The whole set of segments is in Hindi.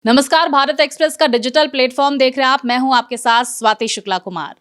नमस्कार, भारत एक्सप्रेस का डिजिटल प्लेटफॉर्म देख रहे हैं आप। मैं हूं आपके साथ स्वाति शुक्ला कुमार।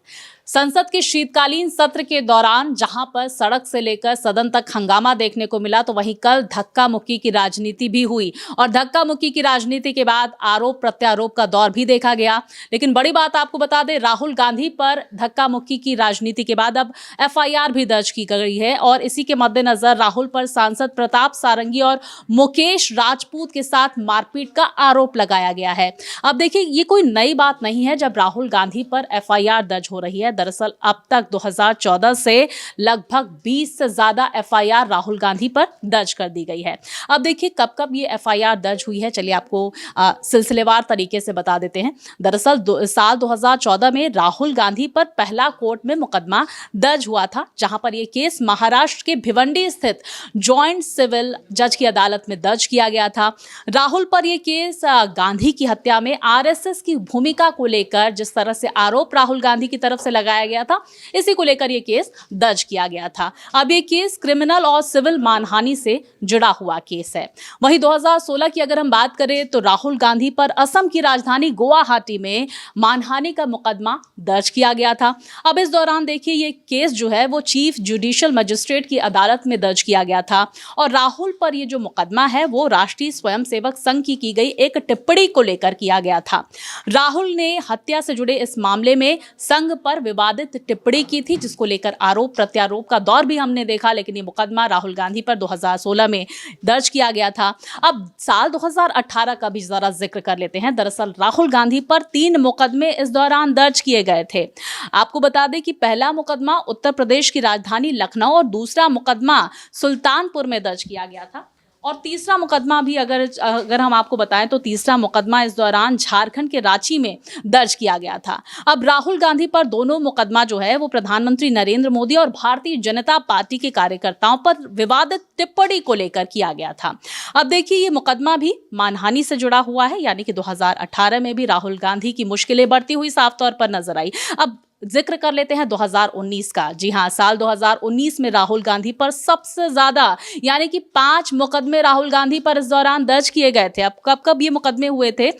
संसद के शीतकालीन सत्र के दौरान जहां पर सड़क से लेकर सदन तक हंगामा देखने को मिला, तो वहीं कल धक्का मुक्की की राजनीति भी हुई और धक्का मुक्की की राजनीति के बाद आरोप प्रत्यारोप का दौर भी देखा गया। लेकिन बड़ी बात आपको बता दें, राहुल गांधी पर धक्का मुक्की की राजनीति के बाद अब एफआईआर भी दर्ज की गई है और इसी के मद्देनजर राहुल पर सांसद प्रताप सारंगी और मुकेश राजपूत के साथ मारपीट का आरोप लगाया गया है। अब देखिए, ये कोई नई बात नहीं है जब राहुल गांधी पर एफआईआर दर्ज हो रही है। दरअसल अब तक 2014 से लगभग 20 से ज्यादा एफआईआर राहुल गांधी पर दर्ज कर दी गई है। अब देखिए कब कब ये एफआईआर दर्ज हुई है, चलिए आपको सिलसिलेवार तरीके से बता देते हैं। दरअसल साल 2014 में राहुल गांधी पर पहला कोर्ट में मुकदमा दर्ज हुआ था, जहां पर यह केस महाराष्ट्र के भिवंडी स्थित जॉइंट सिविल जज की अदालत में दर्ज किया गया था। राहुल पर यह केस गांधी की हत्या में आरएसएस की भूमिका को लेकर जिस तरह से आरोप राहुल गांधी की तरफ से लगाया गया था, इसी को लेकर यह केस दर्ज किया गया था। अब यह केस क्रिमिनल और सिविल मानहानि से जुड़ा हुआ केस है। वहीं 2016 की अगर हम बात करें तो राहुल गांधी पर असम की राजधानी गुवाहाटी में मानहानि का मुकदमा दर्ज किया गया था। अब इस दौरान देखिए, यह केस जो है वो चीफ जुडिशियल मजिस्ट्रेट की अदालत में दर्ज किया गया था और राहुल पर यह जो मुकदमा है वो राष्ट्रीय स्वयंसेवक संघ की गई एक टिप्पणी को लेकर किया गया था। राहुल ने हत्या से जुड़े इस मामले में संघ पर विवादित टिप्पणी की थी, जिसको लेकर आरोप प्रत्यारोप का दौर भी हमने देखा। लेकिन ये मुकदमा राहुल गांधी पर 2016 में दर्ज किया गया था। अब साल 2018 का भी जरा जिक्र कर लेते हैं। दरअसल राहुल गांधी पर 3 मुकदमे इस दौरान दर्ज किए गए थे। आपको बता दें कि पहला मुकदमा उत्तर प्रदेश की राजधानी लखनऊ और दूसरा मुकदमा सुल्तानपुर में दर्ज किया गया था और तीसरा मुकदमा भी अगर हम आपको बताएं तो तीसरा मुकदमा इस दौरान झारखंड के रांची में दर्ज किया गया था। अब राहुल गांधी पर दोनों मुकदमा जो है वो प्रधानमंत्री नरेंद्र मोदी और भारतीय जनता पार्टी के कार्यकर्ताओं पर विवादित टिप्पणी को लेकर किया गया था। अब देखिए, ये मुकदमा भी मानहानि से जुड़ा हुआ है, यानी कि 2018 में भी राहुल गांधी की मुश्किलें बढ़ती हुई साफ तौर पर नजर आई। अब जिक्र कर लेते हैं 2019 का। जी हां, साल 2019 में राहुल गांधी पर सबसे ज्यादा यानी कि 5 मुकदमे राहुल गांधी पर इस दौरान दर्ज किए गए थे। अब कब कब ये मुकदमे हुए थे?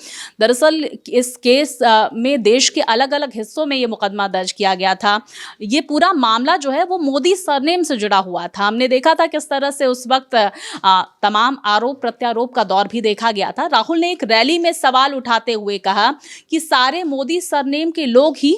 दरअसल इस केस में देश के अलग अलग हिस्सों में ये मुकदमा दर्ज किया गया था। ये पूरा मामला जो है वो मोदी सरनेम से जुड़ा हुआ था। हमने देखा था किस तरह से उस वक्त तमाम आरोप प्रत्यारोप का दौर भी देखा गया था। राहुल ने एक रैली में सवाल उठाते हुए कहा कि सारे मोदी सरनेम के लोग ही,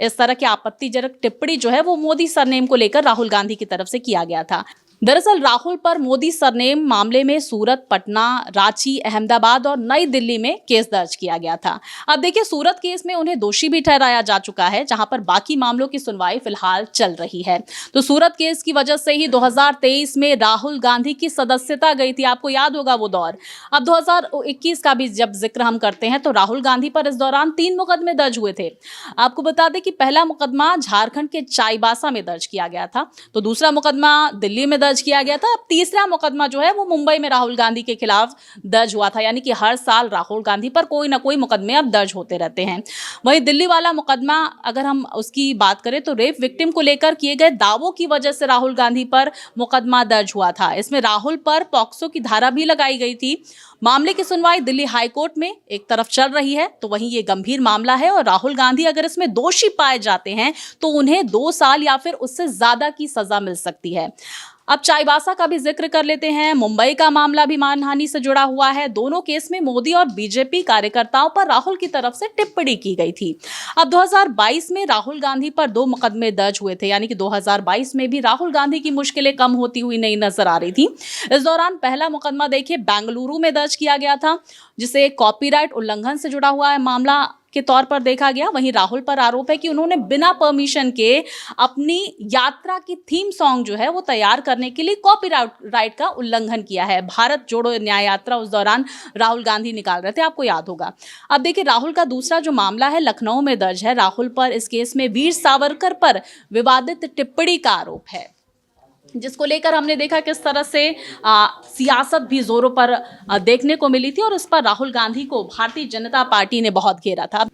इस तरह की आपत्तिजनक टिप्पणी जो है वो मोदी सरनेम को लेकर राहुल गांधी की तरफ से किया गया था। दरअसल राहुल पर मोदी सरनेम मामले में सूरत, पटना, रांची, अहमदाबाद और नई दिल्ली में केस दर्ज किया गया था। अब देखिए, सूरत केस में उन्हें दोषी भी ठहराया जा चुका है, जहां पर बाकी मामलों की सुनवाई फिलहाल चल रही है। तो सूरत केस की वजह से ही 2023 में राहुल गांधी की सदस्यता गई थी, आपको याद होगा वो दौर। अब 2021 का भी जब जिक्र हम करते हैं तो राहुल गांधी पर इस दौरान 3 मुकदमे दर्ज हुए थे। आपको बता दें कि पहला मुकदमा झारखंड के चाईबासा में दर्ज किया गया था, तो दूसरा मुकदमा दिल्ली में दर्ज किया गया था। अब तीसरा मुकदमा जो है वो मुंबई में राहुल गांधी के खिलाफ दर्ज हुआ था, यानी कि हर साल राहुल गांधी पर कोई ना कोई मुकदमे अब दर्ज होते रहते हैं। वहीं दिल्ली वाला मुकदमा अगर हम उसकी बात करें तो रेप विक्टिम को लेकर किए गए दावों की वजह से राहुल गांधी पर मुकदमा दर्ज हुआ था। इसमें राहुल पर पॉक्सो की धारा भी लगाई गई थी। मामले की सुनवाई दिल्ली हाईकोर्ट में एक तरफ चल रही है, तो वहीं ये गंभीर मामला है और राहुल गांधी अगर इसमें दोषी पाए जाते हैं तो उन्हें 2 साल या फिर उससे ज्यादा की सजा मिल सकती है। अब चाईबासा का भी जिक्र कर लेते हैं। मुंबई का मामला भी मानहानि से जुड़ा हुआ है। दोनों केस में मोदी और बीजेपी कार्यकर्ताओं पर राहुल की तरफ से टिप्पणी की गई थी। अब 2022 में राहुल गांधी पर 2 मुकदमे दर्ज हुए थे, यानी कि 2022 में भी राहुल गांधी की मुश्किलें कम होती हुई नहीं नजर आ रही थी। इस दौरान पहला मुकदमा देखिए बेंगलुरु में दर्ज किया गया था, जिसे कॉपीराइट उल्लंघन से जुड़ा हुआ है मामला के तौर पर देखा गया। वहीं राहुल पर आरोप है कि उन्होंने बिना परमिशन के अपनी यात्रा की थीम सॉन्ग जो है वो तैयार करने के लिए कॉपीराइट का उल्लंघन किया है। भारत जोड़ो न्याय यात्रा उस दौरान राहुल गांधी निकाल रहे थे, आपको याद होगा। अब देखिए, राहुल का दूसरा जो मामला है लखनऊ में दर्ज है। राहुल पर इस केस में वीर सावरकर पर विवादित टिप्पणी का आरोप है, जिसको लेकर हमने देखा किस तरह से सियासत भी जोरों पर देखने को मिली थी और इस पर राहुल गांधी को भारतीय जनता पार्टी ने बहुत घेरा था।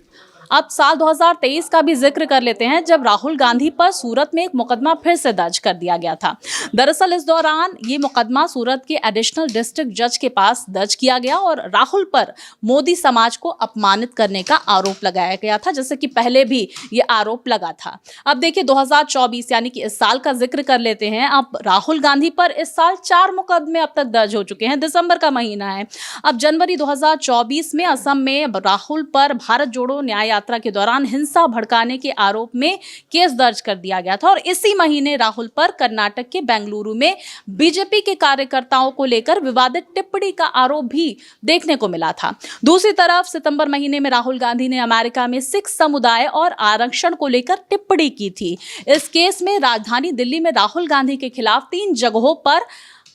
अब साल 2023 का भी जिक्र कर लेते हैं, जब राहुल गांधी पर सूरत में एक मुकदमा फिर से दर्ज कर दिया गया था। दरअसल इस दौरान ये मुकदमा सूरत के एडिशनल डिस्ट्रिक्ट जज के पास दर्ज किया गया और राहुल पर मोदी समाज को अपमानित करने का आरोप लगाया गया था, जैसे कि पहले भी ये आरोप लगा था। अब देखिए 2024 यानी कि इस साल का जिक्र कर लेते हैं। अब राहुल गांधी पर इस साल 4 मुकदमे अब तक दर्ज हो चुके हैं। दिसंबर का महीना है। अब जनवरी 2024 में असम में राहुल पर भारत जोड़ो न्याय यात्रा के दौरान हिंसा भड़काने के आरोप में केस दर्ज कर दिया गया था और इसी महीने राहुल पर कर्नाटक के बेंगलुरु में बीजेपी के कार्यकर्ताओं को लेकर विवादित टिप्पणी का आरोप भी देखने को मिला था। दूसरी तरफ सितंबर महीने में राहुल गांधी ने अमेरिका में सिख समुदाय और आरक्षण को लेकर टिप्पणी की थी। इस केस में राजधानी दिल्ली में राहुल गांधी के खिलाफ 3 जगहों पर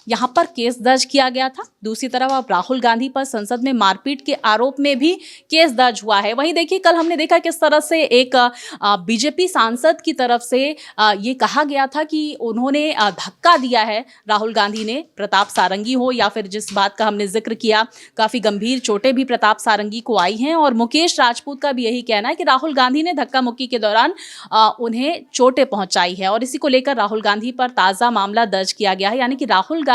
यहां पर केस दर्ज किया गया था। दूसरी तरफ अब राहुल गांधी पर संसद में मारपीट के आरोप में भी केस दर्ज हुआ है। वहीं देखिए कल हमने देखा किस तरह से एक बीजेपी सांसद की तरफ से ये कहा गया था कि उन्होंने धक्का दिया है राहुल गांधी ने। प्रताप सारंगी हो या फिर जिस बात का हमने जिक्र किया, काफी गंभीर चोटें भी प्रताप सारंगी को आई हैं और मुकेश राजपूत का भी यही कहना है कि राहुल गांधी ने धक्का मुक्की के दौरान उन्हें चोटें पहुंचाई है और इसी को लेकर राहुल गांधी पर ताजा मामला दर्ज किया गया है। यानी कि राहुल गांधी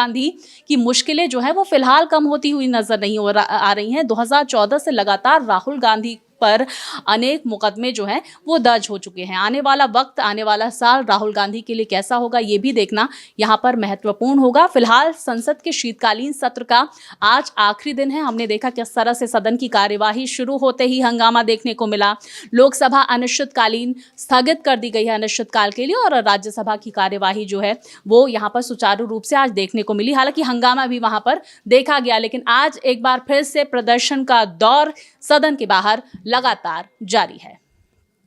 की मुश्किलें जो है वो फिलहाल कम होती हुई नजर नहीं आ रही हैं। 2014 से लगातार राहुल गांधी पर अनेक मुकदमे जो हैं वो दर्ज हो चुके हैं। आने वाला वक्त, आने वाला साल राहुल गांधी के लिए कैसा होगा ये भी देखना यहाँ पर महत्वपूर्ण होगा। फिलहाल संसद के शीतकालीन सत्र का आज आखिरी दिन है। हमने देखा किस तरह से सदन की कार्यवाही शुरू होते ही हंगामा देखने को मिला। लोकसभा अनिश्चितकालीन स्थगित कर दी गई है अनिश्चितकाल के लिए और राज्यसभा की कार्यवाही जो है वो यहाँ पर सुचारू रूप से आज देखने को मिली। हालांकि हंगामा भी वहां पर देखा गया, लेकिन आज एक बार फिर से प्रदर्शन का दौर सदन के बाहर लगातार जारी है।